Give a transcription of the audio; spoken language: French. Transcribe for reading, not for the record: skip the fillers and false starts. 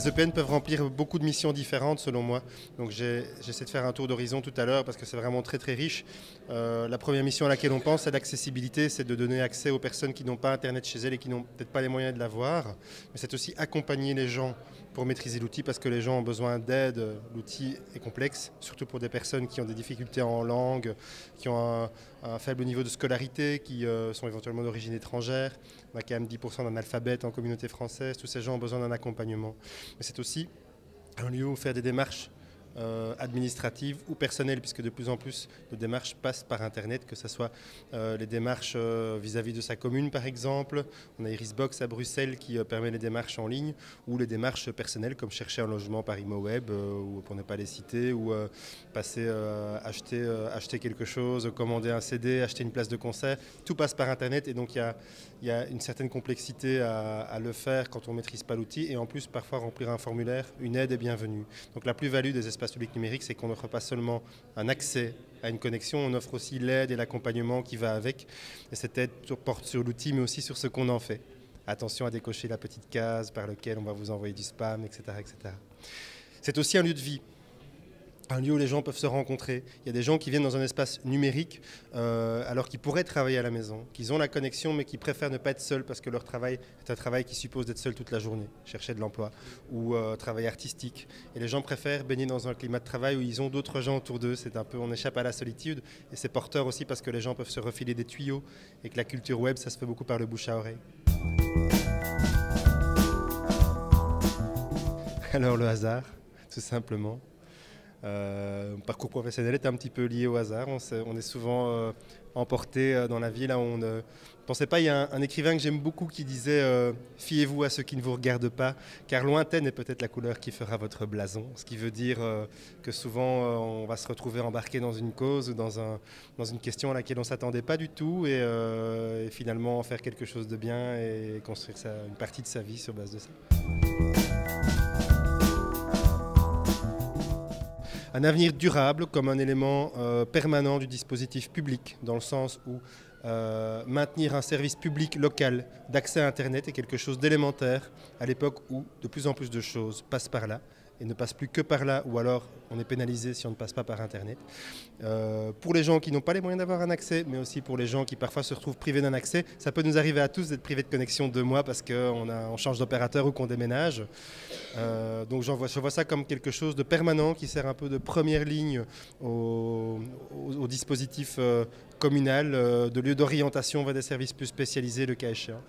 Les EPN peuvent remplir beaucoup de missions différentes selon moi. Donc j'essaie de faire un tour d'horizon tout à l'heure parce que c'est vraiment très très riche. La première mission à laquelle on pense, c'est l'accessibilité, c'est de donner accès aux personnes qui n'ont pas Internet chez elles et qui n'ont peut-être pas les moyens de l'avoir. Mais c'est aussi accompagner les gens pour maîtriser l'outil parce que les gens ont besoin d'aide. L'outil est complexe, surtout pour des personnes qui ont des difficultés en langue, qui ont un faible niveau de scolarité, qui sont éventuellement d'origine étrangère. On a quand même 10% d'analphabètes en communauté française. Tous ces gens ont besoin d'un accompagnement. Mais c'est aussi un lieu où faire des démarches administratives ou personnelles, puisque de plus en plus de démarches passent par Internet, que ce soit les démarches vis-à-vis de sa commune par exemple. On a Irisbox à Bruxelles qui permet les démarches en ligne, ou les démarches personnelles comme chercher un logement par ImoWeb, ou pour ne pas les citer, ou passer acheter quelque chose, commander un CD, acheter une place de concert. Tout passe par Internet et donc il y a une certaine complexité à le faire quand on ne maîtrise pas l'outil, et en plus parfois remplir un formulaire, une aide est bienvenue. Donc la plus-value des espaces publics numériques, c'est qu'on n'offre pas seulement un accès à une connexion, on offre aussi l'aide et l'accompagnement qui va avec. Et cette aide porte sur l'outil, mais aussi sur ce qu'on en fait. Attention à décocher la petite case par laquelle on va vous envoyer du spam, etc., etc. C'est aussi un lieu de vie. Un lieu où les gens peuvent se rencontrer. Il y a des gens qui viennent dans un espace numérique alors qu'ils pourraient travailler à la maison, qu'ils ont la connexion mais qui préfèrent ne pas être seuls parce que leur travail est un travail qui suppose d'être seul toute la journée, chercher de l'emploi ou travail artistique. Et les gens préfèrent baigner dans un climat de travail où ils ont d'autres gens autour d'eux. C'est un peu, on échappe à la solitude et c'est porteur aussi parce que les gens peuvent se refiler des tuyaux et que la culture web, ça se fait beaucoup par le bouche à oreille. Alors le hasard, tout simplement. Mon parcours professionnel est un petit peu lié au hasard. On est souvent emporté dans la vie là où on ne pensait pas. Il y a un écrivain que j'aime beaucoup qui disait fiez-vous à ceux qui ne vous regardent pas, car lointaine est peut-être la couleur qui fera votre blason. Ce qui veut dire que souvent on va se retrouver embarqué dans une cause ou dans une question à laquelle on ne s'attendait pas du tout et finalement faire quelque chose de bien et construire une partie de sa vie sur base de ça. Un avenir durable comme un élément permanent du dispositif public, dans le sens où maintenir un service public local d'accès à Internet est quelque chose d'élémentaire à l'époque où de plus en plus de choses passent par là et ne passent plus que par là, ou alors on est pénalisé si on ne passe pas par Internet. Pour les gens qui n'ont pas les moyens d'avoir un accès, mais aussi pour les gens qui parfois se retrouvent privés d'un accès, ça peut nous arriver à tous d'être privés de connexion 2 mois parce qu'on change d'opérateur ou qu'on déménage. Donc je vois ça comme quelque chose de permanent qui sert un peu de première ligne au dispositif communal, de lieu d'orientation vers des services plus spécialisés le cas échéant.